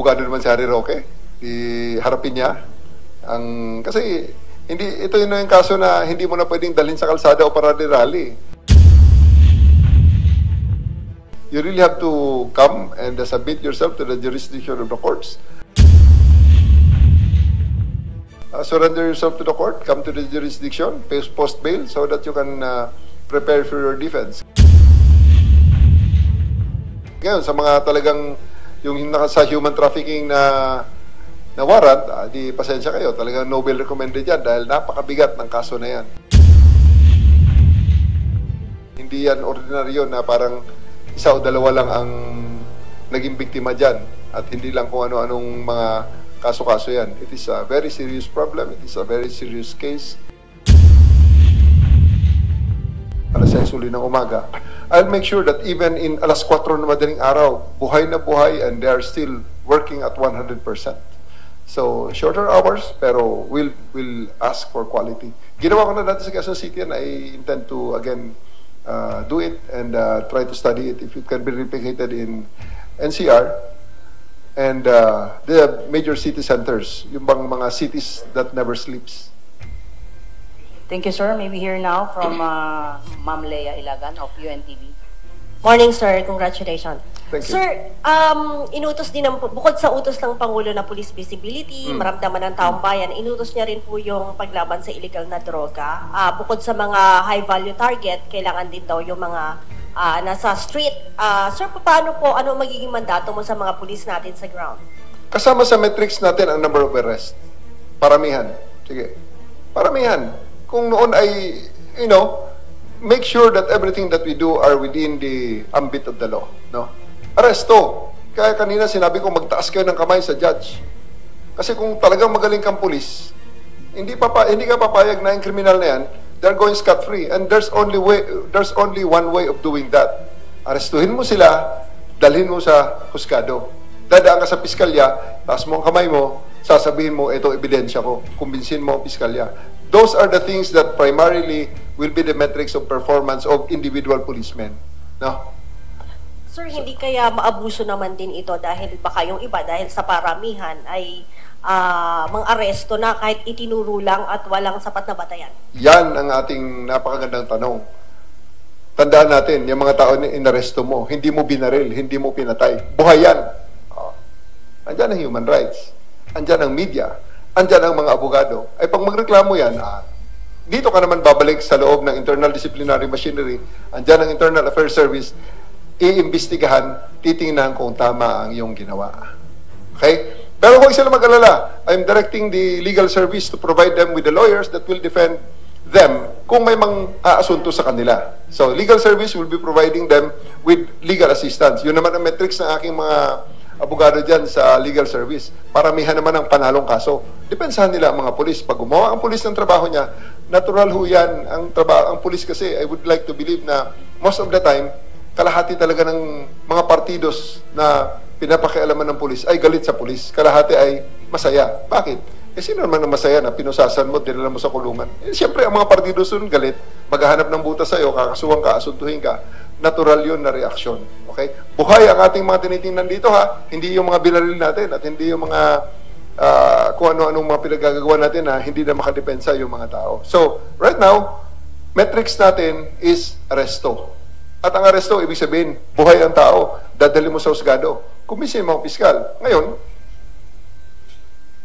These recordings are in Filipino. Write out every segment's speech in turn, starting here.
abogado naman si Harry Roque, harapin niya. Kasi ito yun yung kaso na hindi mo na pwedeng dalhin sa kalsada o parade rally. You really have to come and submit yourself to the jurisdiction of the courts. Surrender yourself to the court, come to the jurisdiction, post bail so that you can prepare for your defense. Ngayon, sa mga talagang yung sa human trafficking na warrant, di pasensya kayo, talagang Nobel recommended yan dahil napakabigat ng kaso na yan. Hindi yan ordinaryo na parang isa o dalawa lang ang naging biktima dyan at hindi lang kung ano-anong mga kaso-kaso yan. It is a very serious problem. It is a very serious case. Alas 6 uli ng umaga. I'll make sure that even in alas 4 na madaling araw, buhay na buhay and they are still working at 100%. So, shorter hours, pero we'll ask for quality. Ginawa ko na dati sa Quezon City and I intend to, again, do it and try to study it if it can be replicated in NCR and the major city centers, yung bang mga cities that never sleeps. Thank you, sir. May we hear now from Ma'am Leia Ilagan of UNTV. Morning, sir. Congratulations. Thank you. Sir, inutos din bukod sa utos ng Pangulo na police visibility, maramdaman ng taong bayan, inutos niya rin po yung paglaban sa illegal na droga. Bukod sa mga high-value target, kailangan din daw yung mga nasa street. Sir, paano po, ano magiging mandato mo sa mga police natin sa ground? Kasama sa metrics natin ang number of arrest. Paramihan. Sige. Paramihan. Kung noon ay, make sure that everything that we do are within the ambit of the law. No? Aresto. Kaya kanina sinabi ko magtaas kayo ng kamay sa judge. Kasi kung talagang magaling kang pulis, hindi ka papayag na yung kriminal na yan, they're going scot-free. And there's only one way of doing that. Arestuhin mo sila, dalhin mo sa husgado. Dadaan ka sa piskalya, taas mo ang kamay mo, sasabihin mo, ito ebidensya ko. Kumbinsin mo ang piskalya. Those are the things that primarily will be the metrics of performance of individual policemen. No? Sir, hindi kaya maabuso naman din ito dahil baka yung iba, dahil sa paramihan, ay mga aresto na kahit itinuro lang at walang sapat na batayan? Yan ang ating napakagandang tanong. Tandaan natin, yung mga tao na inaresto mo, hindi mo binaril, hindi mo pinatay. Buhay yan. Andyan ang human rights. Andyan ang media. Andyan ang mga abogado. Ay pag magreklamo yan, dito ka naman babalik sa loob ng internal disciplinary machinery. Andyan ang Internal Affairs Service. Iimbestigahan, titingnan kung tama ang iyong ginawa. Okay? Pero huwag sila mag-alala. I'm directing the legal service to provide them with the lawyers that will defend them kung may mang-aasunto sa kanila. So, legal service will be providing them with legal assistance. Yun naman ang metrics ng aking mga abogado dyan sa legal service. Paramihan naman ang panalong kaso. Depensahan nila ang mga pulis. Pag gumawa ang pulis ng trabaho niya, natural ho yan. Ang pulis kasi, I would like to believe na most of the time, kalahati talaga ng mga partidos na pinapakialaman ng pulis ay galit sa pulis. Kalahati ay masaya. Bakit? Sino naman ang masaya na pinusasan mo, dinala mo sa kulungan? Siyempre, ang mga partidos nun galit, maghahanap ng butas sa'yo, kakasuhan ka, asuntuhin ka. Natural yun na reaksyon. Okay? Buhay ang ating mga tinitingnan dito, ha? Hindi yung mga binaril natin at hindi yung mga kung ano-anong mga pinagagagawa natin na hindi na makadepensa yung mga tao. So, right now, metrics natin is aresto. At ang aresto, ibig sabihin, buhay ang tao, dadali mo sa husgado. Kumbinsin mo ang piskal. Ngayon,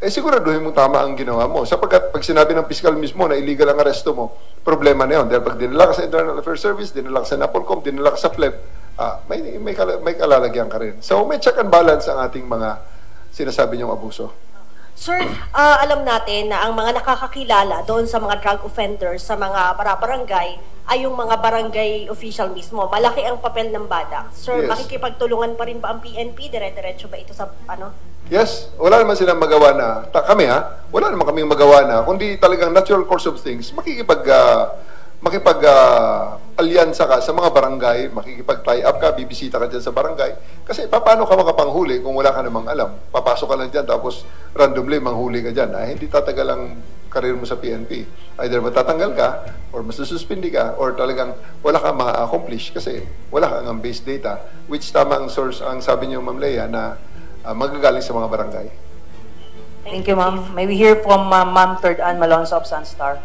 siguraduhin mo tama ang ginawa mo. Sapagkat pag sinabi ng piskal mismo na illegal ang aresto mo, problema na yun. Dahil pag dinala ka sa Internal Affairs Service, dinala ka sa NAPOLCOM, dinala ka sa PLEP, may kalalagyan ka rin. So, may check and balance ang ating mga sinasabi niyong abuso. Sir, alam natin na ang mga nakakakilala doon sa mga drug offenders, sa mga barangay, ay yung mga barangay official mismo. Malaki ang papel ng BADAC. Sir, Yes. Makikipagtulungan pa rin ba ang PNP? Dire-diretso ba ito sa Yes, wala naman silang magawa na, kami wala naman kaming magawa na, kundi talagang natural course of things, makipag-alyansa ka sa mga barangay, makikipag-tie up ka, bibisita ka dyan sa barangay. Kasi paano ka makapanghuli kung wala ka namang alam? Papasok ka lang dyan, tapos randomly manghuli ka dyan. Hindi tatagal ang karir mo sa PNP. Either matatanggal ka, or masususpindi ka, or talagang wala ka ma-accomplish kasi wala kang base data, which tama ang source, ang sabi niyo, Ma'am Leia, na magagaling sa mga barangay. Thank you, ma'am. May we hear from Ma'am Third Ann Malonzo of Sunstar.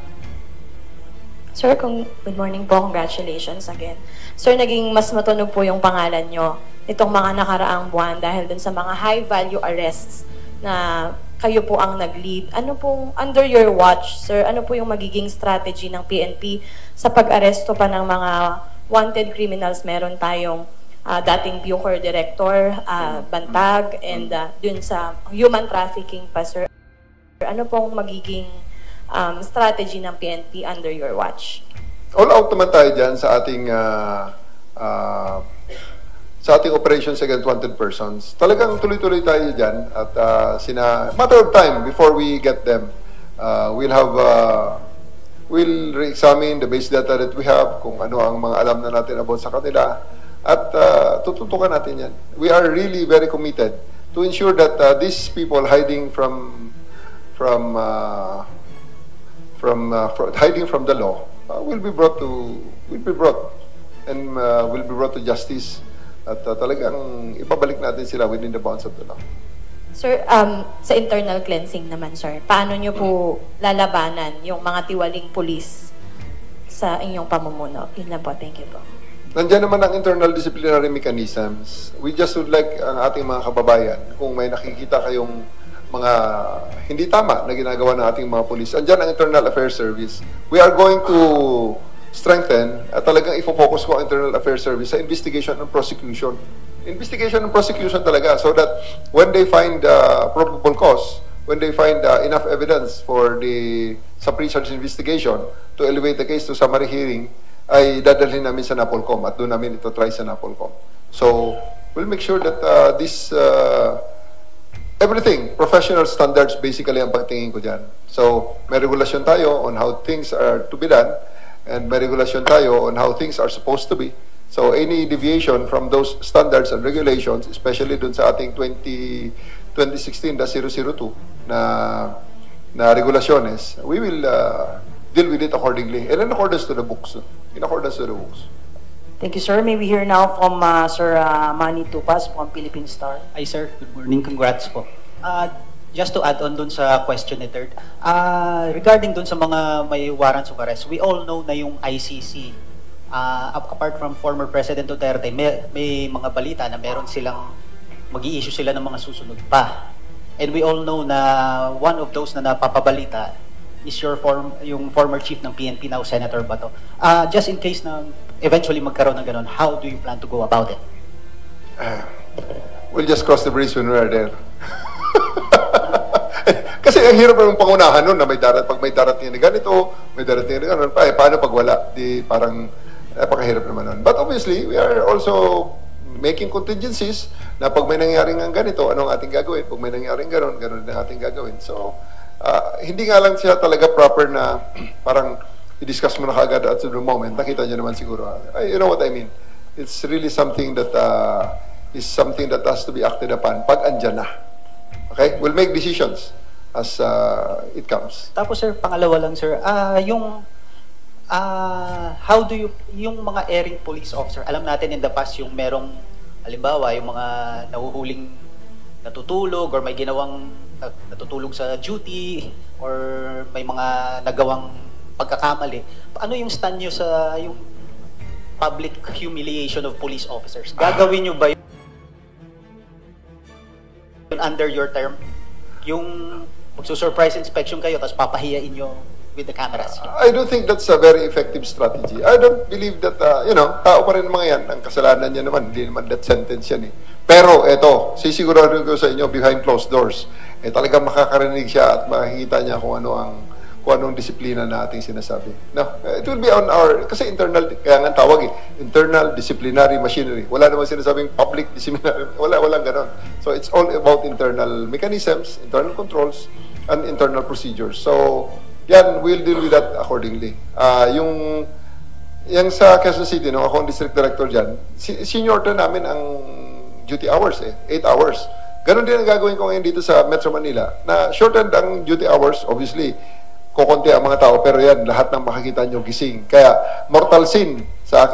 Sir, good morning po. Congratulations again. Sir, naging mas matunog po yung pangalan nyo nitong mga nakaraang buwan dahil dun sa mga high-value arrests na kayo po ang nag-lead. Ano pong, under your watch, sir, ano po yung magiging strategy ng PNP sa pag-aresto pa ng mga wanted criminals? Meron tayong dating Bucor Director, Bantag, and dun sa human trafficking pa, sir. Ano pong magiging strategy ng PNP under your watch? All out naman tayo dyan sa ating operations against wanted persons. Talagang tuloy-tuloy tayo dyan at matter of time before we get them. We'll re-examine the base data that we have, kung ano ang mga alam na natin about sa kanila, at tututukan natin yan. We are really very committed to ensure that these people hiding from the law will be brought to justice, at talagang ipabalik natin sila within the bounds of the law. Sir, sa internal cleansing naman, sir, paano nyo po lalabanan yung mga tiwaling pulis sa inyong pamumuno? Yun lang po. Thank you po. Nandiyan naman ang internal disciplinary mechanisms. We just would like ang ating mga kababayan, kung may nakikita kayong mga hindi tama na ginagawa ng ating mga pulis, andyan ang Internal Affairs Service. We are going to strengthen at talagang ifocus ko ang Internal Affairs Service sa investigation and prosecution. Investigation and prosecution talaga, so that when they find probable cause, when they find enough evidence for sa pre-charge investigation to elevate the case to summary hearing, ay dadalhin namin sa NAPOLCOM at doon namin ito try sa NAPOLCOM. So, we'll make sure that everything, professional standards basically ang pagtingin ko dyan. So, may regulasyon tayo on how things are to be done, and may regulasyon tayo on how things are supposed to be. So, any deviation from those standards and regulations, especially dun sa ating 2016-002 na regulasyones, we will deal with it accordingly and in accordance to the books. Thank you, sir. May we hear now from Sir Manny Tupas from Philippine Star. Hi, sir. Good morning. Congrats po. Just to add on dun sa question ni Third, regarding dun sa mga may warrants of arrest, we all know na yung ICC, apart from former President Duterte, may mga balita na meron silang mag-i-issue sila ng mga susunod pa. And we all know na one of those na napapabalita is yung former chief ng PNP, now Senator Bato. Just in case na eventually magkaroon ng ganun, how do you plan to go about it? We'll just cross the bridge when we are there. Kasi ang hirap ng pangunahan nun na pag may darating na ganito, may darating na ganun, paano pag wala? Di parang napakahirap naman nun. But obviously, we are also making contingencies na pag may nangyaring ng ganito, anong ating gagawin? Pag may nangyaring ganun ang ating gagawin. So, hindi nga lang siya talaga proper na parang i-discuss mo na kagad at the moment. Nakita niyo naman siguro. You know what I mean? It's really something that has to be acted upon pag andyan na. Okay? We'll make decisions as it comes. Tapos sir, pangalawa lang sir, how do you, yung mga erring police officer, alam natin in the past yung merong, halimbawa, yung mga nahuhuling natutulog or may ginawang natutulog sa duty or may mga nagawang pagkakamali. Ano yung stand nyo sa yung public humiliation of police officers? Gagawin nyo ba yun under your term? Yung magsusurprise inspection kayo tapos papahiyain nyo with the cameras? I don't think that's a very effective strategy. I don't believe that, tao pa rin mga yan. Ang kasalanan niya naman, hindi naman death sentence yan eh. Pero eto, sisigurado ko sa inyo behind closed doors, talagang makakarinig siya at makikita niya kung anong disiplina na ating sinasabi. No, it will be on our, kasi internal, kaya nga tawag internal disciplinary machinery. Wala naman sinasabing public disciplinary, walang ganon. So it's all about internal mechanisms, internal controls, and internal procedures. So, yan, we'll deal with that accordingly. Yung sa Quezon City, no, ako ang district director dyan, senior na namin ang duty hours 8 hours. Ganon din ang gagawin ko ngayon dito sa Metro Manila, na shortened ang duty hours, obviously, kukunti ang mga tao, pero yan, lahat ng makikita nyo gising. Kaya, mortal sin sa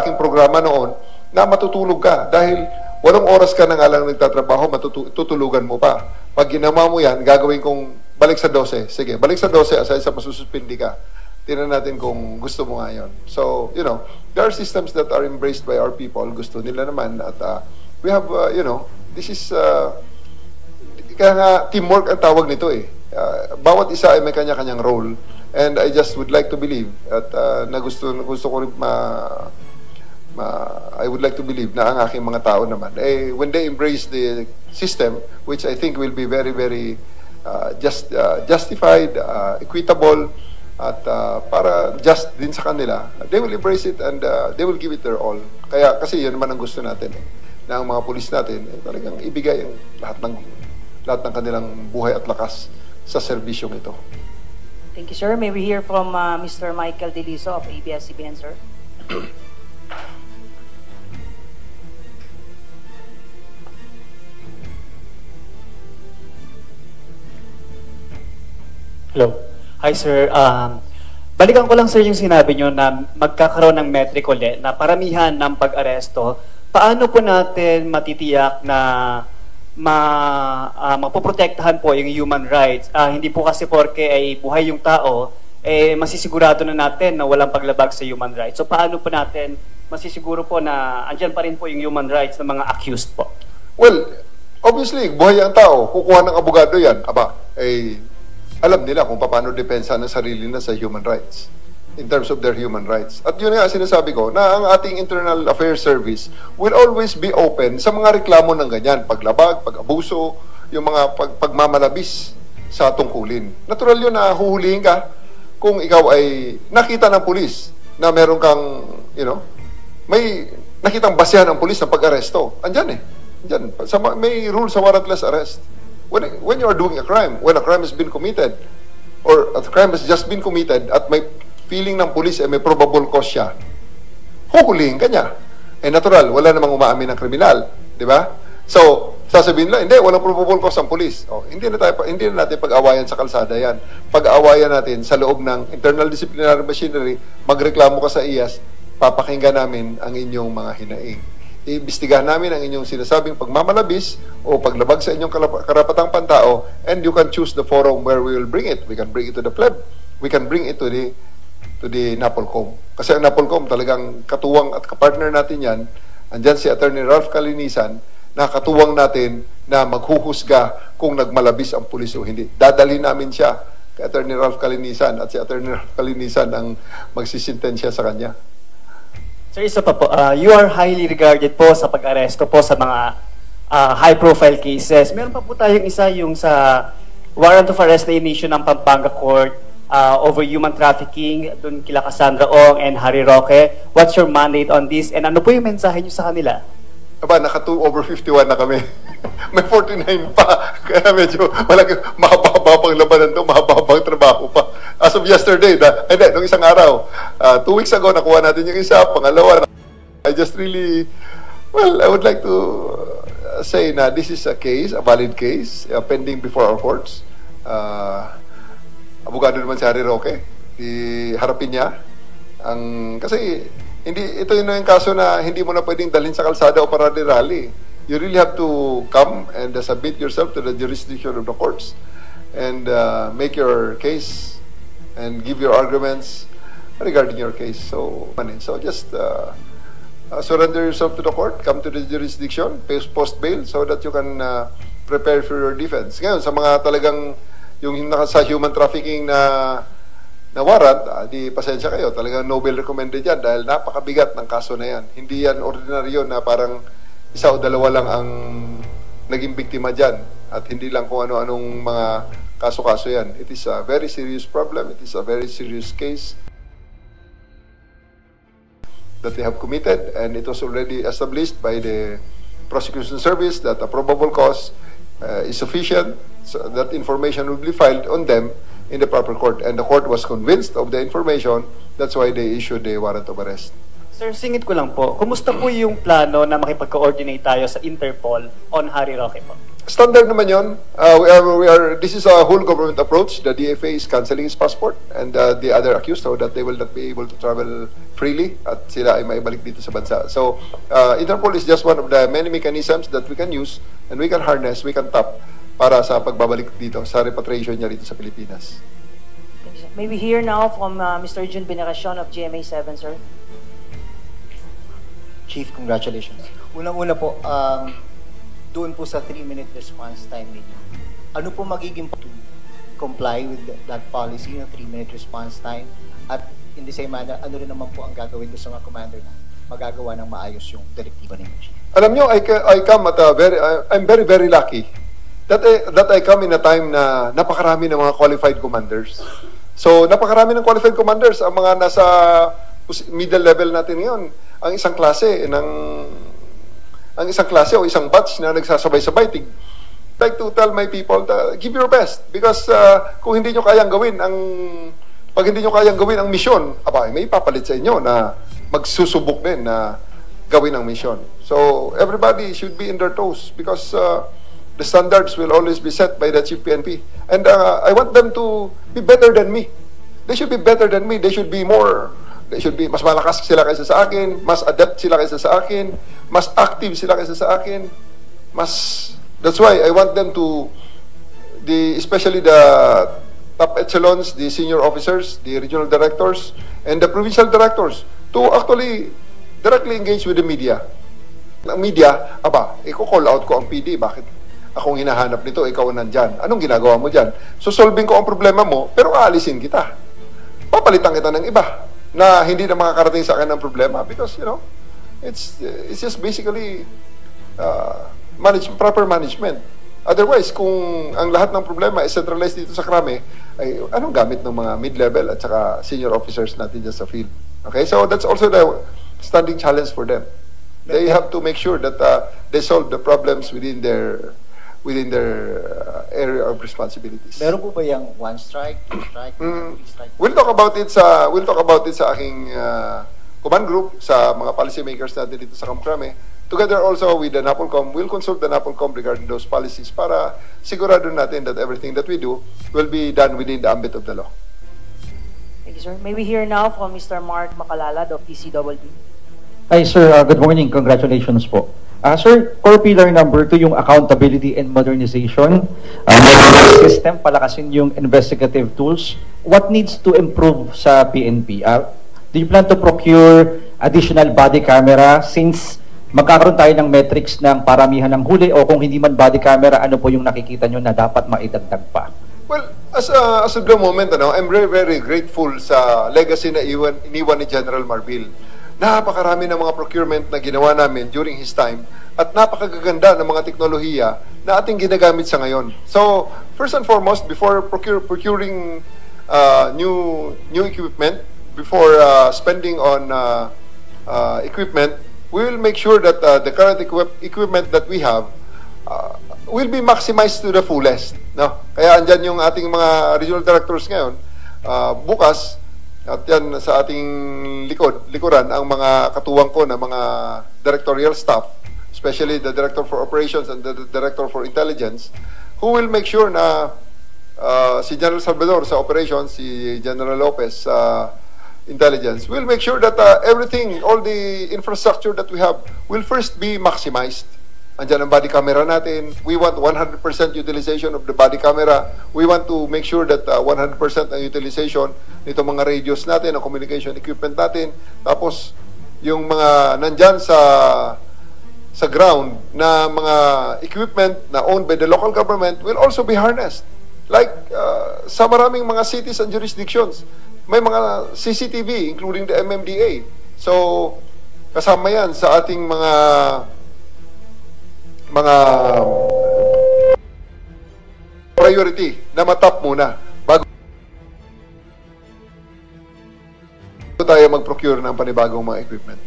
aking programa noon, na matutulog ka, dahil 8 oras ka na nga lang nagtatrabaho, tutulugan mo pa. Pag ginawa mo yan, gagawin kong balik sa 12. Sige, balik sa 12, aside sa masususpindi ka. Tingnan natin kung gusto mo nga yun. So, you know, there are systems that are embraced by our people. Gusto nila naman. At we have, you know, this is, kaya nga, teamwork ang tawag nito eh. Bawat isa ay may kanya-kanyang role. And I just would like to believe at na gusto ko rin I would like to believe na ang aking mga tao naman, when they embrace the system, which I think will be very, very justified, equitable, at para just din sa kanila, they will embrace it and they will give it their all. Kaya kasi yun naman ang gusto natin na ang mga pulis natin talagang ibigay ang lahat ng kanilang buhay at lakas sa serbisyong ito. Thank you, sir. May we hear from Mr. Michael Deliso of ABS-CBN, sir? Hello. Hi, sir. Balikan ko lang, sir, yung sinabi nyo na magkakaroon ng metric ulit na paramihan ng pag-aresto. Paano po natin matitiyak na mapoprotektahan po yung human rights? Hindi po kasi porke ay buhay yung tao, masisigurado na natin na walang paglabag sa human rights. So paano po natin masisiguro po na andyan pa rin po yung human rights ng mga accused po? Well, obviously, buhay ang tao. Kukuha ng abogado yan. Alam nila kung paano depensa ng sarili na sa human rights in terms of their human rights. At yun nga sinasabi ko, na ang ating Internal Affairs Service will always be open sa mga reklamo ng ganyan, paglabag, pag-abuso, yung mga pagmamalabis sa tungkulin. Natural yun na huhulihin ka kung ikaw ay nakita ng pulis na meron kang, you know, may nakitang basehan ng pulis ng pag-aresto. Andyan eh. Andyan. May rule sa warrantless arrest. When you are doing a crime, when a crime has been committed, or a crime has just been committed at may feeling ng pulis ay may probable cause siya, huhulihin ka niya. Natural, wala namang umaamin ng kriminal, di ba? So, sasabihin nila, hindi, walang probable cause ang pulis. Hindi na natin pag-awayan sa kalsada yan. Pag-awayan natin sa loob ng internal disciplinary machinery, magreklamo ka sa IAS, papakinggan namin ang inyong mga hinaing. Iimbestigahan namin ang inyong sinasabing pagmamalabis o paglabag sa inyong karapatang pantao, and you can choose the forum where we will bring it. We can bring it to the pleb. We can bring it to the NAPOLCOM. Kasi ang NAPOLCOM talagang katuwang at kapartner natin yan. Andyan si Attorney Ralph Calinisan na katuwang natin na maghuhusga kung nagmalabis ang pulis o hindi. Dadalhin namin siya kay Attorney Ralph Calinisan at si Attorney Ralph Calinisan ang magsisintensya sa kanya. Sir, isa pa po, you are highly regarded po sa pag-aresto po sa mga high-profile cases. Meron pa po tayong isa yung sa warrant of arrest na in-issue ng Pampanga Court over human trafficking dun kila Cassandra Ong and Harry Roque. What's your mandate on this? And ano po yung mensahe nyo sa kanila? Over 51 na kami. May 49 pa. Kaya medyo mahaba pang labanan to, mahaba pang trabaho pa. As of yesterday, nung isang araw, 2 weeks ago, nakuha natin yung isa, pangalawa. I just really, I would like to say na this is a case, a valid case, pending before our courts. Abogado naman si Harry Roque. Harapin niya. Kasi, ito yung kaso na hindi mo na pwedeng dalhin sa kalsada o para rally. You really have to come and submit yourself to the jurisdiction of the courts and make your case and give your arguments regarding your case. So just surrender yourself to the court, come to the jurisdiction, post bail so that you can prepare for your defense. Ngayon, sa mga talagang yung sa human trafficking na warrant, di pasensya kayo, talagang Nobel recommended yan dahil napakabigat ng kaso na yan. Hindi yan ordinaryo na parang isa o dalawa lang ang naging biktima dyan at hindi lang kung ano-anong mga kaso-kaso yan. It is a very serious problem. It is a very serious case that they have committed, and it was already established by the prosecution service that a probable cause is sufficient, so that information will be filed on them in the proper court, and the court was convinced of the information. That's why they issued the warrant of arrest. Sir, singit ko lang po. Kumusta po yung plano na makipag-coordinate tayo sa Interpol on Harry Roque po? Standard naman yun. This is a whole government approach. The DFA is canceling his passport and the other accused so that they will not be able to travel freely at sila ay maibalik dito sa bansa. So, Interpol is just one of the many mechanisms that we can use and we can harness, we can tap para sa pagbabalik dito, sa repatriation niya rito sa Pilipinas. Thank you, sir. May we hear now from Mr. Jun Veneracion of GMA7, sir. Chief, congratulations. Unang-una po, doon po sa 3-minute response time ninyo, ano po magiging to comply with that policy ng 3-minute response time? At in the same manner, ano rin naman po ang gagawin doon sa mga commander na magagawa ng maayos yung direktiba ninyo, Chief? Alam nyo, I come at I'm very, very lucky that I come in a time na napakarami ng mga qualified commanders. So, napakarami ng qualified commanders ang mga nasa middle level natin ngayon. Ang isang klase o isang batch na nagsasabay-sabay, like to tell my people, give your best. Because kung hindi nyo kayang gawin pag hindi nyo kayang gawin ang misyon, may ipapalit sa inyo na magsusubok din na gawin ang misyon. So, everybody should be in their toes because the standards will always be set by the Chief PNP. And I want them to be better than me. They should be better than me. They should be mas malakas sila kaysa sa akin, mas adept sila kaysa sa akin, mas active sila kaysa sa akin, that's why I want them to, especially the top echelons, the senior officers, the regional directors, and the provincial directors, to actually directly engage with the media. Ang media, i-call out ko ang PD, bakit akong hinahanap nito, ikaw nandyan. Anong ginagawa mo dyan? So, solving ko ang problema mo, pero aalisin kita. Papalitan kita ng iba na hindi na makakarating sa akin ng problema because, it's just basically proper management. Otherwise, kung ang lahat ng problema is centralized dito sa Krame, ay anong gamit ng mga mid-level at saka senior officers natin dyan sa field? Okay, so that's also the standing challenge for them. They have to make sure that they solve the problems within their area of responsibilities. Meron po ba yung 1 strike, 2 strike, 3 strike? We'll talk about it sa aking command group, sa mga policy makers natin dito sa Krame. Together also with the NAPOLCOM, we'll consult the NAPOLCOM regarding those policies para sigurado natin that everything that we do will be done within the ambit of the law. Thank you, sir. May we hear now from Mr. Mark Macalalad of DCWD. Hi, sir. Good morning. Congratulations po. Sir, core pillar number 2, yung accountability and modernization. System, palakasin yung investigative tools. What needs to improve sa PNP? Do you plan to procure additional body camera since magkakaroon tayo ng metrics ng paramihan ng huli o kung hindi man body camera, ano po yung nakikita nyo na dapat maidagdag pa? Well, as of the moment, I'm very, very grateful sa legacy na iniwan ni General Marbil. Napakarami ng mga procurement na ginawa namin during his time at napakagaganda ng mga teknolohiya na ating ginagamit sa ngayon. So, first and foremost, before procuring new equipment, before spending on equipment, we will make sure that the current equipment that we have will be maximized to the fullest. No? Kaya andyan yung ating mga regional directors ngayon, bukas, at yan sa ating likuran, ang mga katuwang ko na mga directorial staff, especially the Director for Operations and the Director for Intelligence, who will make sure na si General Salvador sa Operations, si General Lopez sa Intelligence, will make sure that everything, all the infrastructure that we have will first be maximized. Andyan ang body camera natin. We want 100% utilization of the body camera. We want to make sure that 100% ang utilization nito mga radios natin, ang communication equipment natin. Tapos, yung mga nandyan sa ground na mga equipment na owned by the local government will also be harnessed. Like, sa maraming mga cities and jurisdictions, may mga CCTV, including the MMDA. So, kasama yan sa ating mga priority na matap muna bago tayo mag-procure ng panibagong mga equipment.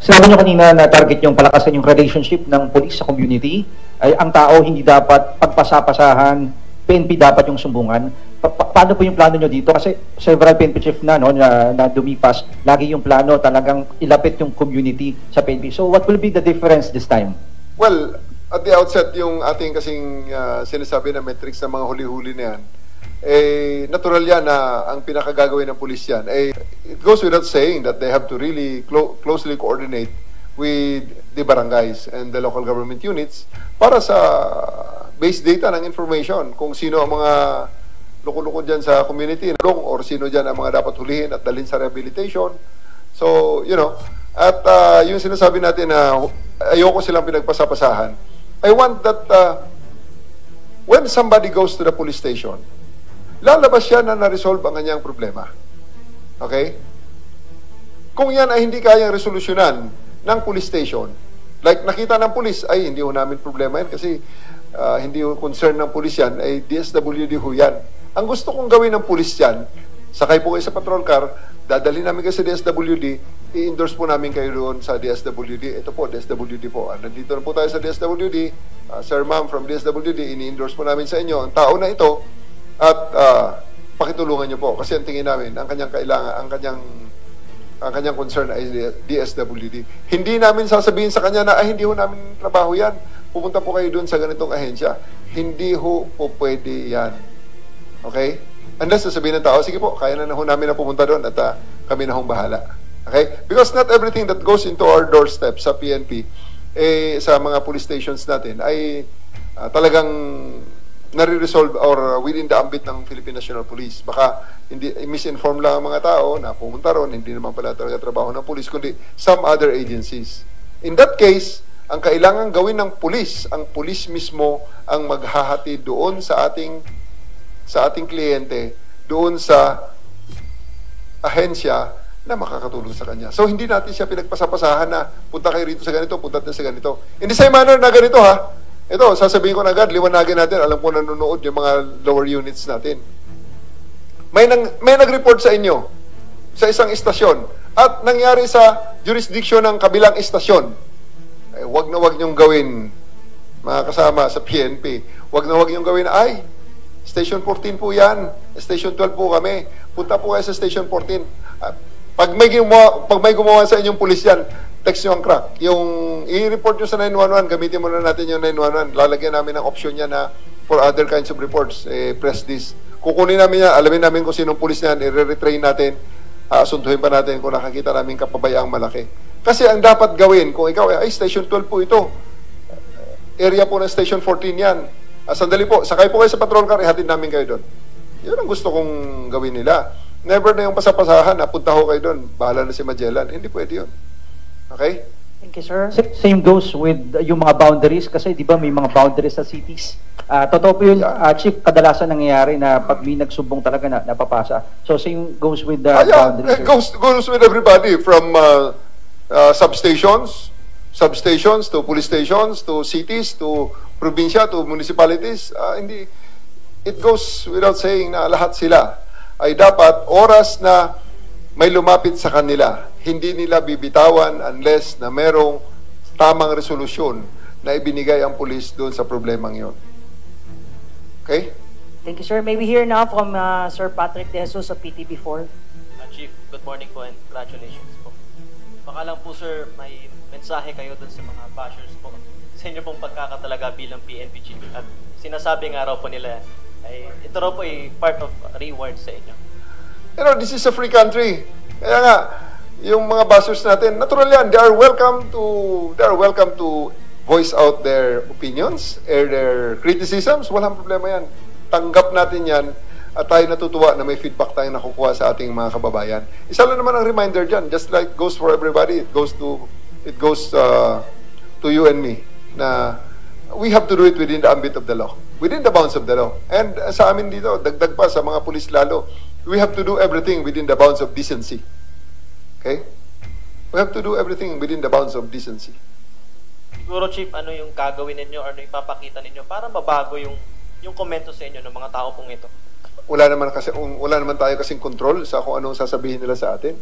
Sinabi nyo kanina na target yung palakasan yung relationship ng police sa community. Ay, ang tao hindi dapat pagpasapasahan, PNP dapat yung sumbungan. Paano po yung plano nyo dito? Kasi several PNP chief na dumipas, lagi yung plano talagang ilapit yung community sa PNP. So what will be the difference this time? Well, at the outset, yung ating kasing sinasabi na metrics ng mga huli-huli na yan, natural yan na ang pinakagagawin ng pulis yan. It goes without saying that they have to really closely coordinate with the barangays and the local government units para sa base data ng information kung sino ang mga loko-loko dyan sa community or sino dyan ang mga dapat hulihin at dalhin sa rehabilitation. So, at yung sinasabi natin na ayoko silang pinagpasapasahan, I want that when somebody goes to the police station, lalabas siya na na-resolve ang kanyang problema. Okay? Kung yan ay hindi kayang resolusyonan ng police station, like nakita ng police, ay hindi ho namin problema yan kasi hindi ho concern ng police yan, ay DSWD ho yan. Ang gusto kong gawin ng police yan, sakay po kayo sa patrol car, dadalhin namin kayo sa DSWD, i-endorse po namin kayo doon sa DSWD. Ito po, DSWD po. Nandito na po tayo sa DSWD. Sir, ma'am, from DSWD, ini-endorse po namin sa inyo ang tao na ito at pakitulungan nyo po. Kasi ang tingin namin, ang kanyang kailangan, ang kanyang concern ay DSWD. Hindi namin sasabihin sa kanya na, hindi ho namin trabaho yan. Pupunta po kayo doon sa ganitong ahensya. Hindi ho po pwede yan. Okay? Unless sasabihin ng tao, sige po, kaya na ho namin na pumunta doon at kami na hong bahala. Okay? Because not everything that goes into our doorstep sa PNP, sa mga police stations natin, ay talagang nare-resolve or within the ambit ng Philippine National Police. Baka hindi misinform lang ang mga tao na pumunta ron, hindi naman pala talaga trabaho ng police, kundi some other agencies. In that case, ang kailangan gawin ng police, ang police mismo ang maghahati doon sa ating kliyente, doon sa ahensya na makakatulong sa kanya. So, hindi natin siya pinagpasapasahan na punta kayo rito sa ganito, punta natin sa ganito. In the same manner na ganito ha, ito, sasabihin ko na agad, liwanagin natin, alam ko nanonood yung mga lower units natin. May nag-report sa inyo sa isang istasyon at nangyari sa jurisdiction ng kabilang istasyon. Wag na wag niyong gawin, mga kasama sa PNP. Wag na wag niyong gawin, Station 14 po yan. Station 12 po kami. Punta po kayo sa Station 14. Pag may gumawa sa inyong pulis yan, text nyo ang crack. Yung i-report nyo sa 911, gamitin mo na natin yung 911. Lalagyan namin ng option yan na for other kinds of reports, press this. Kukunin namin yan, alamin namin kung sinong pulis yan, i-retrain natin, asuntuhin pa natin kung nakakita namin kapabayaang malaki. Kasi ang dapat gawin, kung ikaw, Station 12 po ito, area po ng Station 14 yan. Sandali po, sakay po kayo sa patrol car, ihatid namin kayo doon. Yun ang gusto kong gawin nila. Never na yung pasapasahan na punta ho kayo doon, bahala na si Magellan. Hindi pwede yun. Okay? Thank you, sir. Same goes with yung mga boundaries kasi di ba may mga boundaries sa cities. Totoo po yun, Chief, kadalasan nangyayari na pag may nagsumbong talaga na napapasa. So same goes with the boundaries. It goes with everybody from substations to police stations to cities to probinsya to municipalities. It goes without saying na lahat sila ay dapat oras na may lumapit sa kanila, hindi nila bibitawan unless na merong tamang resolusyon na ibinigay ang pulis doon sa problemang yon. Okay? Thank you, sir. May we hear now from Sir Patrick De Jesus of PTB4. Chief, good morning po and congratulations po. Baka lang po, sir, may mensahe kayo doon sa mga bashers po sa inyo pong pagkakatalaga bilang PNP chief. At sinasabi nga raw po nila ay ito raw po ay part of reward sa inyo. This is a free country. Kaya nga, yung mga bashers natin, natural yan. They are welcome to voice out their opinions, air their criticisms. Walang problema yan. Tanggap natin yan at tayo natutuwa na may feedback tayong nakukuha sa ating mga kababayan. Isa lang naman ang reminder dyan, just like goes for everybody, it goes to you and me, na we have to do it within the ambit of the law, within the bounds of the law. And sa amin dito, dagdag pa sa mga pulis lalo, we have to do everything within the bounds of decency. Okay? We have to do everything within the bounds of decency. Siguro, Chief, ano yung gagawin ninyo or ano yung ipapakita ninyo para mabago yung komento sa inyo ng mga tao pong ito? Wala naman tayo kasing control sa kung anong sasabihin nila sa atin.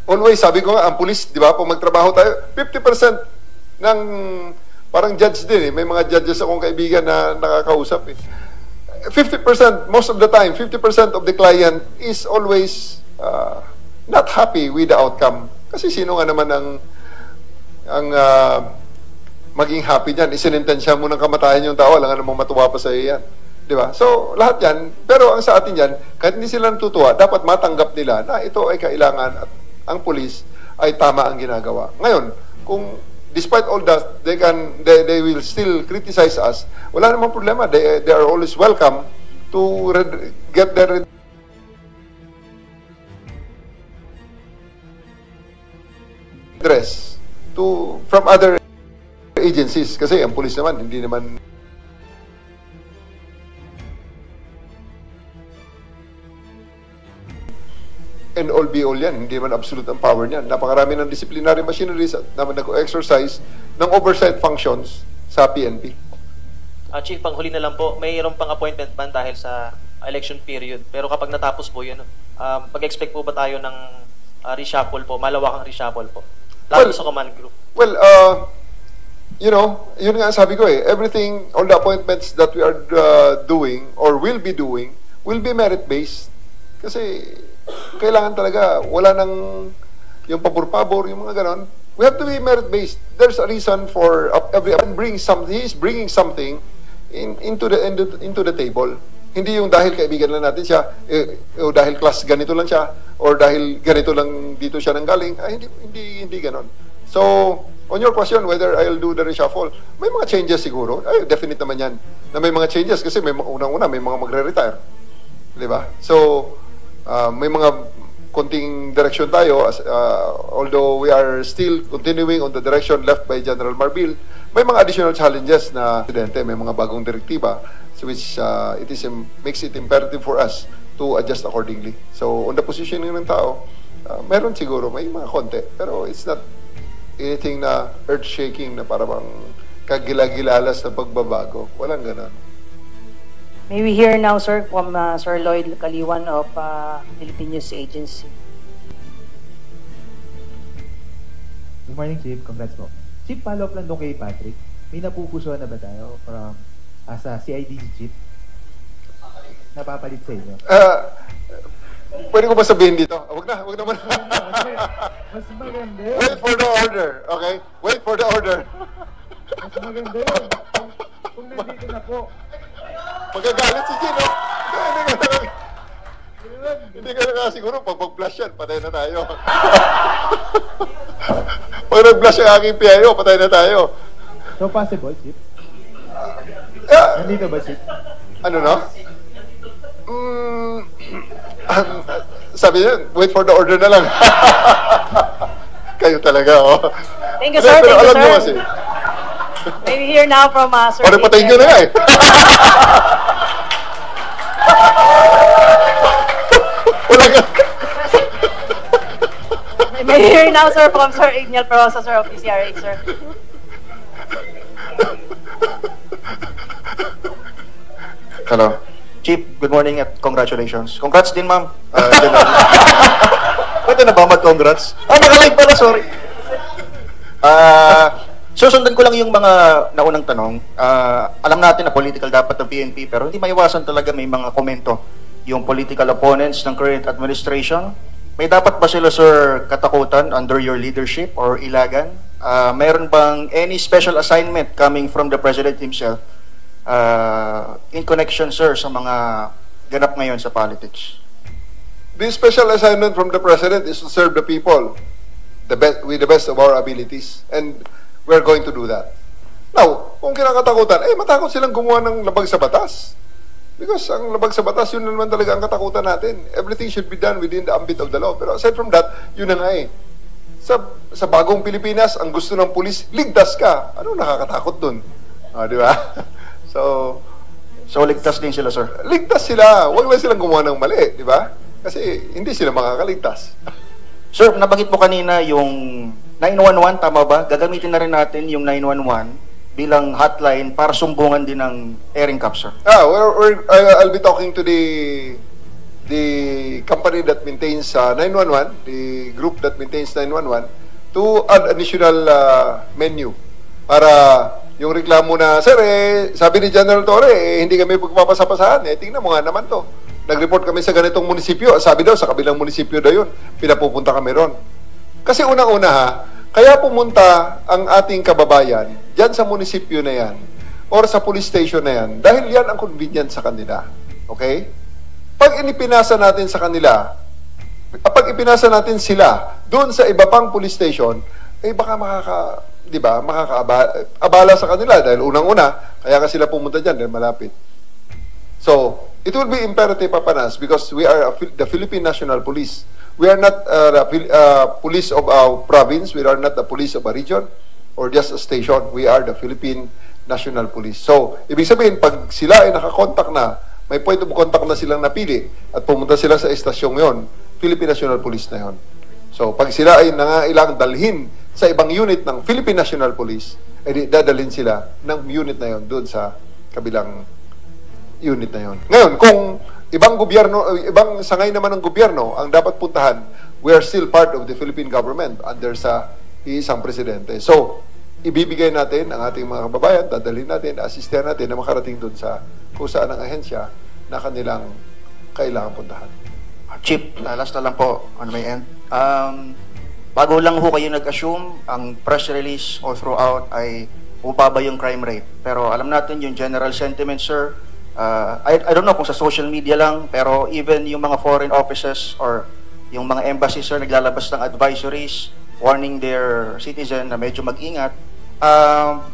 Always, sabi ko nga, ang pulis, di ba, pag magtrabaho tayo, 50% ng, parang judge din may mga judges akong kaibigan na nakakausap 50%, most of the time, 50% of the client is always not happy with the outcome. Kasi sino nga naman ang maging happy dyan? Isinintensya mo ng kamatayan yung tao, alam nga namang matuwa pa sa iyo yan. Di ba? So, lahat yan. Pero ang sa atin yan, kahit hindi sila natutuwa, dapat matanggap nila na ito ay kailangan at ang pulis ay tama ang ginagawa. Ngayon, kung despite all that, they will still criticize us, wala namang problema. They are always welcome to get their address from other agencies. Kasi ang pulis naman, hindi naman and all be all yan. Hindi man absolute ang power niyan. Napakarami ng disciplinary machineries at naman nag-exercise ng oversight functions sa PNP. Chief, panghuli na lang po, mayroon pang appointment ban dahil sa election period. Pero kapag natapos po yun, mag-expect po ba tayo ng reshuffle po, malawakang reshuffle po? Lalo sa command group. Well, you know, yun nga sabi ko everything, all the appointments that we are doing or will be doing will be merit-based. Kasi kailangan talaga, wala nang yung pabor-pabor, yung mga ganon. We have to be merit-based. There's a reason for everyone he's bringing something into the table. Hindi yung dahil kaibigan lang natin siya, o dahil class ganito lang siya, or dahil ganito lang dito siya nanggaling. Hindi ganon. So, on your question whether I'll do the reshuffle, may mga changes siguro. Ay, definite naman yan na may mga changes kasi may unang-una may mga magre-retire. Di ba? So, may mga konting direction tayo although we are still continuing on the direction left by General Marbil. May mga additional challenges na presidente, may mga bagong direktiba which makes it imperative for us to adjust accordingly. So on the positioning ng tao, meron siguro may mga konti, pero it's not anything na earth-shaking na parang kagila-gilalas na pagbabago. Walang ganun. May we hear now, sir, from Sir Lloyd Kaliwan of Philippine News Agency. Good morning, Chief. Congrats po. Chief, follow-up lang doon kay Patrick. May napupusuan na ba tayo from as a CIDG Chief? Napapalit sa inyo? Pwede ko ba sabihin dito? Wag naman. Mas maganda. Wait for the order, okay? Wait for the order. Mas maganda yun. Kung nandito na po. Magagalit si Gino. Hindi ka na siguro pag mag-flash yan, patay na tayo. Pag nag-flash ang aking PIO, patay na tayo. So possible, Chief? Nandito ba, Chief? Ano no? Sabi niya, wait for the order na lang. Kayo talaga, oh. Thank you, sir. Pero Thank you, alam sir. niyo kasi. May we hear now from Sir O, patayin nyo na nga eh. Wala ka. May we hear now, sir, from Sir Igniel Perosa, sir, of PCRA, sir. Hello. Chief, good morning at congratulations. Congrats din, ma'am. Pwede na ba mag-congrats? Nakalive pala, sorry. Susundan ko lang yung mga naunang tanong. Alam natin na political dapat ng PNP, pero hindi maiwasan talaga may mga komento yung political opponents ng current administration. May dapat ba sila, sir, katakutan under your leadership or ilagan? Mayroon bang any special assignment coming from the President himself in connection, sir, sa mga ganap ngayon sa politics? The special assignment from the President is to serve the people with the best of our abilities. And we're going to do that. Now, kung kinakatakutan, matakot silang gumawa ng labag sa batas. Because ang labag sa batas, yun naman talaga ang katakutan natin. Everything should be done within the ambit of the law. Pero aside from that, yun na nga Sa bagong Pilipinas, ang gusto ng pulis, ligtas ka. Ano nakakatakot dun? Di ba? So, ligtas din sila, sir? Ligtas sila. Huwag lang silang gumawa ng mali, di ba? Kasi hindi sila makakaligtas. Sir, nabanggit mo kanina yung 911, tama ba? Gagamitin na rin natin yung 911 bilang hotline para sumbungan din ng airing cap, sir. I'll be talking to the company that maintains 911, the group that maintains 911, to add additional menu para yung reklamo na, sir, sabi ni General Torre, hindi kami pagpapasapasahan. Tingnan mo nga naman to. Nag-report kami sa ganitong munisipyo. Sabi daw, sa kabilang munisipyo daw yun. Pinapupunta kami ron. Kasi unang-una kaya pumunta ang ating kababayan dyan sa munisipyo na yan or sa police station na yan, dahil yan ang convenient sa kanila. Okay? Pag inipinasa natin sa kanila, pag ipinasa natin sila doon sa iba pang police station, baka makakaabala sa kanila dahil unang-una, kaya ka sila pumunta dyan dahil malapit. So, it will be imperative upon us because we are the Philippine National Police. We are not the police of our province. We are not the police of a region or just a station. We are the Philippine National Police. So, ibig sabihin, pag sila ay nakakontak na, may point of contact na silang napili at pumunta sila sa estasyong yon, Philippine National Police na yon. So, pag sila ay nangailangang dalhin sa ibang unit ng Philippine National Police, ay dadalhin sila ng unit na yon doon sa kabilang unit na yon. Ngayon, kung ibang gobyerno, ibang sangay naman ng gobyerno ang dapat puntahan, we are still part of the Philippine government under sa isang presidente. So, ibibigay natin ang ating mga kababayan, dadalhin natin, asistihan natin na makarating doon sa kung saan ang ahensya na kanilang kailangan puntahan. Chief, last na lang po on my end. Bago lang ho kayo nag-assume, ang press release all throughout ay bumaba yung crime rate. Pero alam natin yung general sentiment, sir. I don't know kung sa social media lang, pero even yung mga foreign offices or yung mga embassies, sir, naglalabas ng advisories warning their citizen na medyo mag-ingat.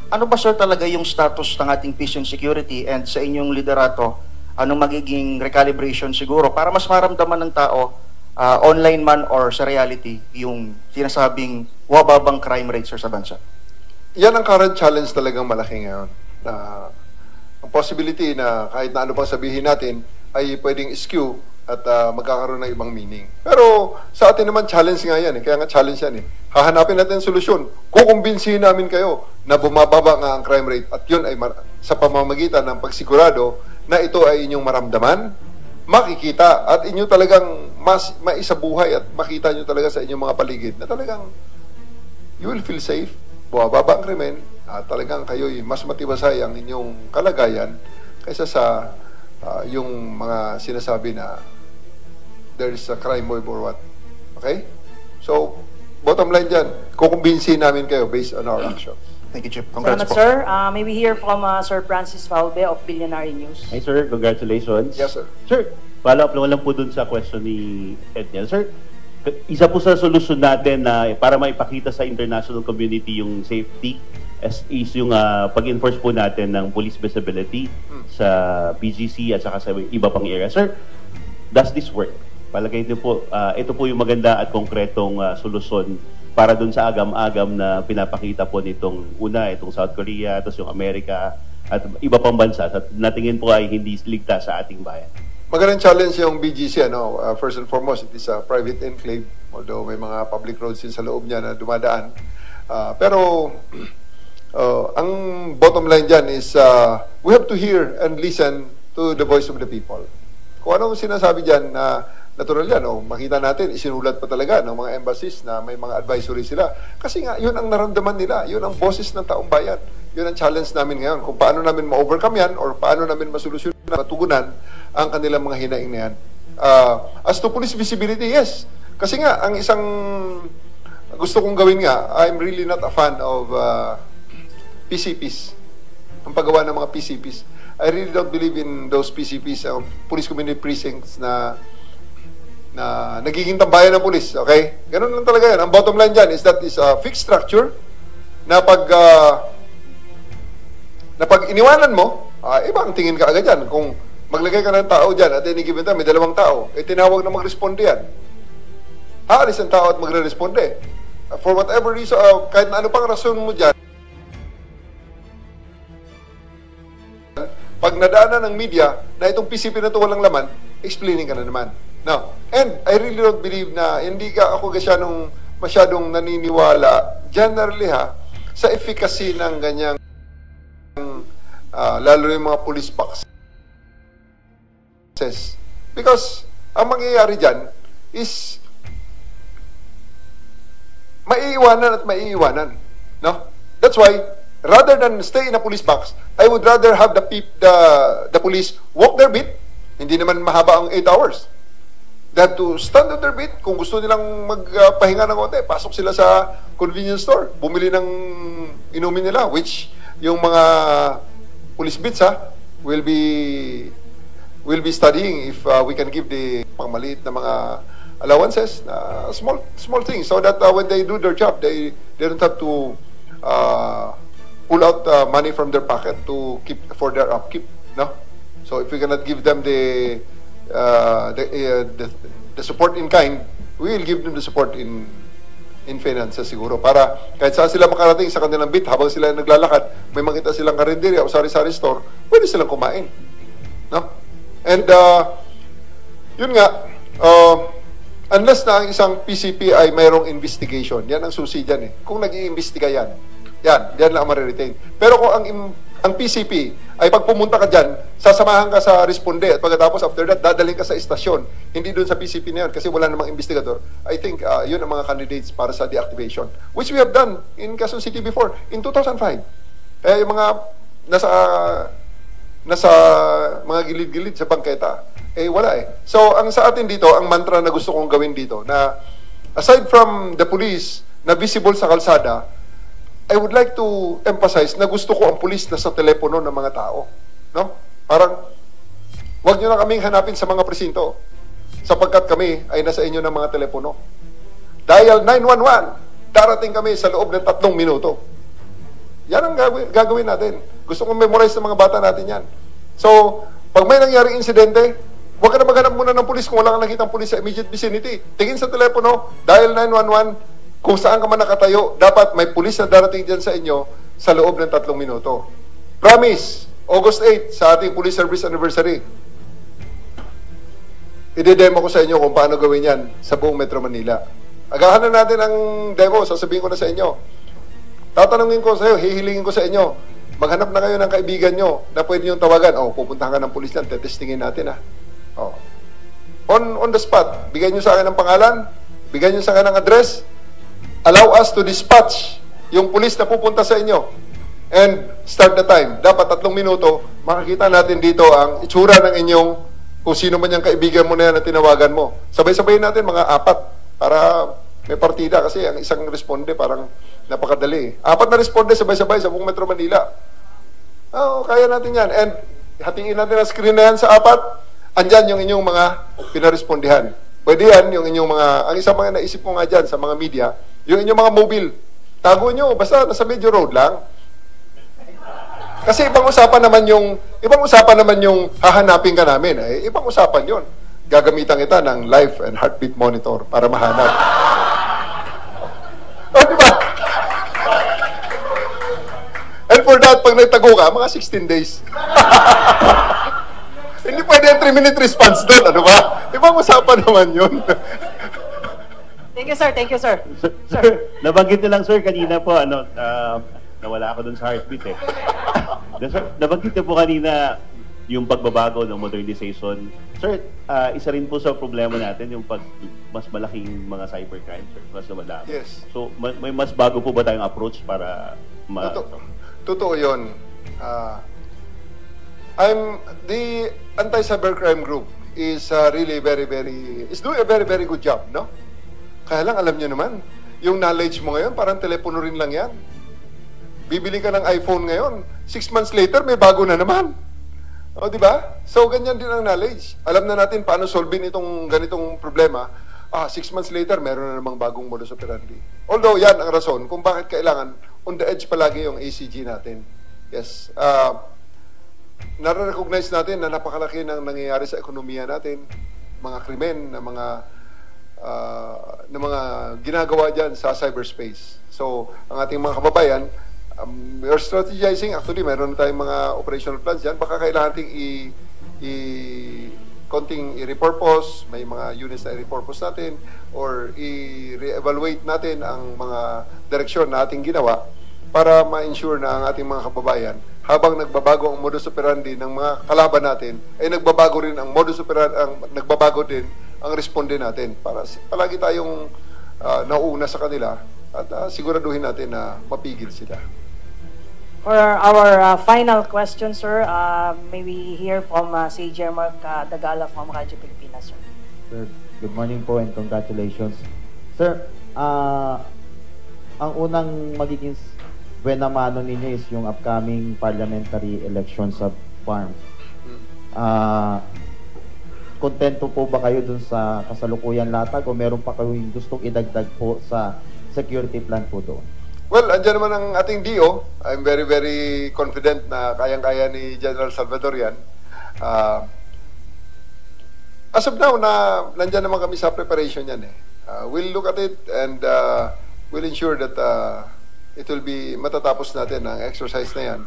Ano ba, sir, talaga yung status ng ating peace and security, and sa inyong liderato, anong magiging recalibration siguro para mas maramdaman ng tao, online man or sa reality, yung sinasabing wababang crime rate, sir, sa bansa? Yan ang current challenge talagang malaki ngayon. Ang possibility na kahit na ano pang sabihin natin ay pwedeng skew at magkakaroon ng ibang meaning. Pero sa atin naman challenge nga yan. Kaya nga challenge yan. Hahanapin natin solusyon. Kukumbinsihin namin kayo na bumababa nga ang crime rate at yun ay sa pamamagitan ng pagsigurado na ito ay inyong maramdaman, makikita at inyo talagang maisabuhay at makita nyo talaga sa inyong mga paligid na talagang you will feel safe, bumababa ang krimen, at talagang kayo'y mas matibasay ang inyong kalagayan kaysa sa yung mga sinasabi na there is a crime wave or what. Okay? So, bottom line dyan, kukumbinsihin namin kayo based on our actions. Thank you, Chief. Congrats Salamat, po. sir. May we hear from Sir Francis Falbe of Billionaire News. Hi, sir. Congratulations. Yes, sir. Sir, follow-up lang po dun sa question ni Edniel. Sir, isa po sa solusyon natin na para maipakita sa international community yung safety is yung pag-enforce po natin ng police visibility sa BGC at saka sa iba pang area. Sir, does this work? Palagay niyo po, ito po yung maganda at konkretong solusyon para dun sa agam-agam na pinapakita po nitong itong South Korea, tapos yung Amerika at iba pang bansa at natingin po ay hindi ligtas sa ating bayan. Magandang challenge yung BGC. First and foremost, it is a private enclave, although may mga public roads din sa loob niya na dumadaan. Pero ang bottom line dyan is we have to hear and listen to the voice of the people. Kung anong sinasabi dyan na natural yan, makita natin, isinulat pa talaga ng mga embassies na may mga advisory sila. Kasi nga, yun ang naramdaman nila. Yun ang boses ng taong bayan. Yun ang challenge namin ngayon. Kung paano namin ma-overcome yan or paano namin masolusyonan, matugunan ang kanilang mga hinaing na yan. As to police visibility, yes. Kasi nga, ang isang gusto kong gawin nga, I'm really not a fan of PCPs. Ang paggawa ng mga PCPs. I really don't believe in those PCPs, police community precincts na nagiging tambayan ng pulis, okay? Ganun lang talaga yan. Ang bottom line dyan is that is a fixed structure na pag iniwanan mo, iba ang tingin ka agad yan. Kung maglagay ka ng tao dyan at any given time, may 2 tao, tinawag na mag-responde yan. Aalis ang tao at magre-responde. For whatever reason, kahit na ano pang rason mo dyan, pag nadaanan ng media na itong PCP na ito walang laman, explaining ka na naman. Now, and I really don't believe na hindi ako masyadong naniniwala generally sa efficacy ng ganyang lalo yung mga police boxes. Because ang mangyayari dyan is maiiwanan at maiiwanan. No? That's why rather than stay in a police box, I would rather have the police walk their beat. Hindi naman mahaba ang 8 hours. They have to stand on their beat. Kung gusto nilang magpahinga ng konti, pasok sila sa convenience store, bumili ng inumin nila, which yung mga police beats, will be studying if we can give the pangmaliit na mga allowances, small things, so that when they do their job, they don't have to pull out money from their pocket to keep for their upkeep, no? So if we cannot give them the support in kind, we will give them the support in finances siguro, para kahit saan sila makarating sa kanilang beat, habang sila naglalakad, may makita silang karinderya o sari-sari store, pwede silang kumain, no? And yun nga, unless na ang isang PCP ay mayroong investigation, yan ang susi dyan eh. Kung nag-iimbestiga yan lang ang mariretain. Pero kung ang PCP ay pag pumunta ka dyan, sasamahan ka sa responde, at pagkatapos after that, dadalhin ka sa istasyon, hindi doon sa PCP na yan kasi wala namang investigador. I think yun ang mga candidates para sa deactivation, which we have done in Quezon City before, in 2005. Yung mga nasa mga gilid-gilid sa bangketa, wala eh. So, ang sa atin dito, ang mantra na gusto kong gawin dito, na aside from the police na visible sa kalsada, I would like to emphasize na gusto ko ang pulis na sa telepono ng mga tao. No? Parang, wag nyo na kaming hanapin sa mga presinto, sapagkat kami ay nasa inyo ng mga telepono. Dial 911, darating kami sa loob ng 3 minuto. Yan ang gagawin natin. Gusto kong memorize ng mga bata natin yan. So, pag may nangyaring insidente, huwag ka na maghanap muna ng pulis kung wala kang nakitang pulis sa immediate vicinity. Tingin sa telepono, dial 911, kung saan ka man nakatayo, dapat may pulis na darating dyan sa inyo sa loob ng 3 minuto. Promise, August 8, sa ating Police Service Anniversary, i-demo ko sa inyo kung paano gawin yan sa buong Metro Manila. Agahan na natin ang demo, sasabihin ko na sa inyo. Tatanungin ko sa iyo, hihilingin ko sa inyo, maghanap na kayo ng kaibigan nyo na pwede nyo tawagan. Pupuntahan ka ng pulis lang, tetestingin natin On the spot, bigyan nyo sa akin ng pangalan, bigyan nyo sa akin ng address, allow us to dispatch yung pulis na pupunta sa inyo, and start the time. Dapat 3 minuto, makikita natin dito ang itsura ng inyong, kung sino man yung kaibigan mo na yan na tinawagan mo. Sabay-sabayin natin mga 4 para may partida, kasi ang isang responde parang napakadali. 4 na responde sabay-sabay sa buong Metro Manila. Kaya natin yan. And hatiin natin ang screen na yan sa 4. Andyan yung inyong mga pinarespondihan. Pwede yan, yung inyong mga, ang isang mga naisip ko nga dyan sa mga media, yung inyong mga mobile. Tago nyo, basta nasa medyo road lang. Kasi ibang usapan naman yung hahanapin ka namin. Ibang usapan yun. Gagamitan kita ng life and heartbeat monitor para mahanap. Diba? And for that, pag nagtago ka, mga 16 days. Hindi pwede yung 3-minute response doon, ano ba? Ibang usapan naman yun. Thank you, sir. Thank you, sir. Sir, nabanggit niyo lang, sir, kanina po, nawala ako dun sa heartbeat eh. Sir, nabanggit niyo po kanina yung pagbabago ng modernization. Sir, isa rin po sa problema natin yung mas malaking mga cybercrime, sir. Mas madami. Yes. So, may mas bago po ba tayong approach para Totoo yun. The anti-cybercrime group is really is doing a very good job, no? Kaya lang, alam nyo naman, yung knowledge mo ngayon, parang telepono rin lang yan. Bibili ka ng iPhone ngayon, 6 months later, may bago na naman. O, di ba? So, ganyan din ang knowledge. Alam na natin paano solvein itong ganitong problema. 6 months later, meron na namang bagong modus operandi. Although, yan ang rason kung bakit kailangan on the edge palagi yung ACG natin. Yes. Nare-recognize natin na napakalaki ng nangyayari sa ekonomiya natin, mga krimen, na mga ginagawa dyan sa cyberspace. So, ang ating mga kababayan, we are strategizing. Actually, meron na tayong mga operational plans dyan. Baka kailangan nating konting i-repurpose, may mga units na i-repurpose natin, or i-re-evaluate natin ang mga direksyon na ating ginawa para ma-ensure na ang ating mga kababayan, habang nagbabago ang modus operandi ng mga kalaban natin, ay nagbabago rin ang modus operandi, nagbabago din ang responde natin, para palagi tayong nauuna sa kanila at siguraduhin natin na mapigil sila. For our final question, sir, may we hear from si Jermark Dagala from Radyo Pilipinas, sir. Sir, good morning po and congratulations. Sir, ang unang magiging when namano ninyo is yung upcoming parliamentary election sa farm. Kontento po ba kayo dun sa kasalukuyan latag o meron pa kayong gustong idagdag po sa security plan po doon? Well, andyan naman ang ating DO. I'm very, very confident na kayang-kaya ni General Salvador yan. As of now, nandyan naman kami sa preparation yan. We'll look at it and we'll ensure that it will be matatapos natin ang exercise na yan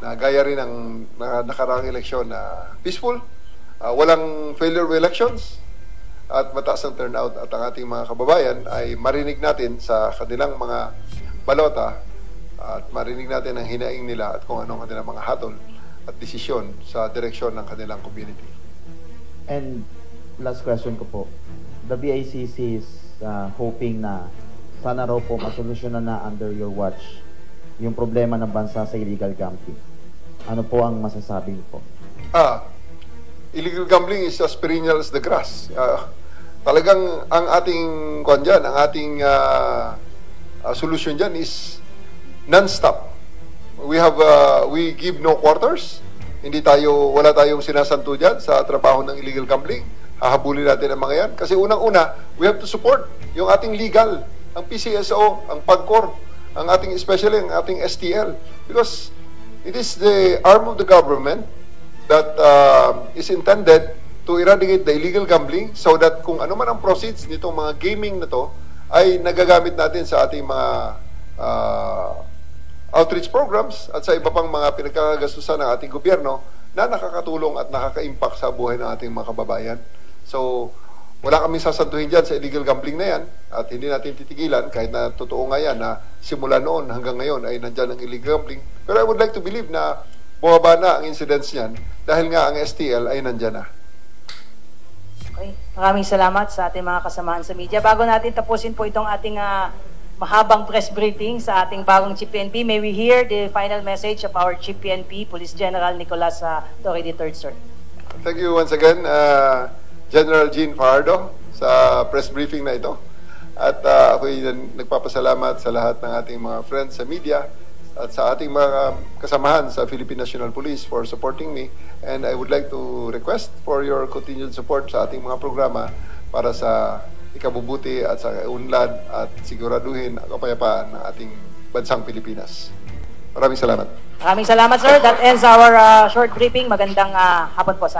na gaya rin ng nakaraang eleksyon na peaceful, walang failure of elections, at mataas ang turnout, at ang ating mga kababayan ay marinig natin sa kanilang mga balota at marinig natin ang hinaing nila at kung anong kanilang mga hatol at desisyon sa direksyon ng kanilang community. And last question ko po, the BICC is hoping na sana raw po masolusyonan na under your watch yung problema ng bansa sa illegal gambling. Ano po ang masasabi po? Illegal gambling is as perennial as the grass. Talagang ang ating dyan, ang ating solution dyan is non-stop. We give no quarters. Wala tayong sinasanto dyan sa trabaho ng illegal gambling. Hahabulin natin ang mga yan. Kasi unang-una, we have to support yung ating legal, ang PCSO, ang PAGCOR, especially ang ating STL. Because it is the arm of the government that is intended to eradicate the illegal gambling so that kung ano man ang proceeds nitong mga gaming na to ay nagagamit natin sa ating mga outreach programs at sa iba pang mga pinagkakagastusan ng ating gobyerno na nakakatulong at nakaka-impact sa buhay ng ating mga kababayan. So, wala kaming sasantuhin dyan sa illegal gambling na yan at hindi natin titigilan kahit na totoo nga yan na simula noon hanggang ngayon ay nandyan ang illegal gambling. Pero I would like to believe na bumaba na ang incidents niyan dahil nga ang STL ay nandyan na. Okay. Maraming salamat sa ating mga kasamahan sa media. Bago natin tapusin po itong ating mahabang press briefing sa ating bagong Chief PNP, may we hear the final message of our Chief PNP, Police General Nicolas Torre III, sir. Thank you once again, General Jean Fajardo, sa press briefing na ito. At ako'y nagpapasalamat sa lahat ng ating mga friends sa media at sa ating mga kasamahan sa Philippine National Police for supporting me. And I would like to request for your continued support sa ating mga programa para sa ikabubuti at sa unlad at siguraduhin ang kapayapaan ng ating bansang Pilipinas. Maraming salamat. Maraming salamat, sir. That ends our short briefing. Magandang hapon po sa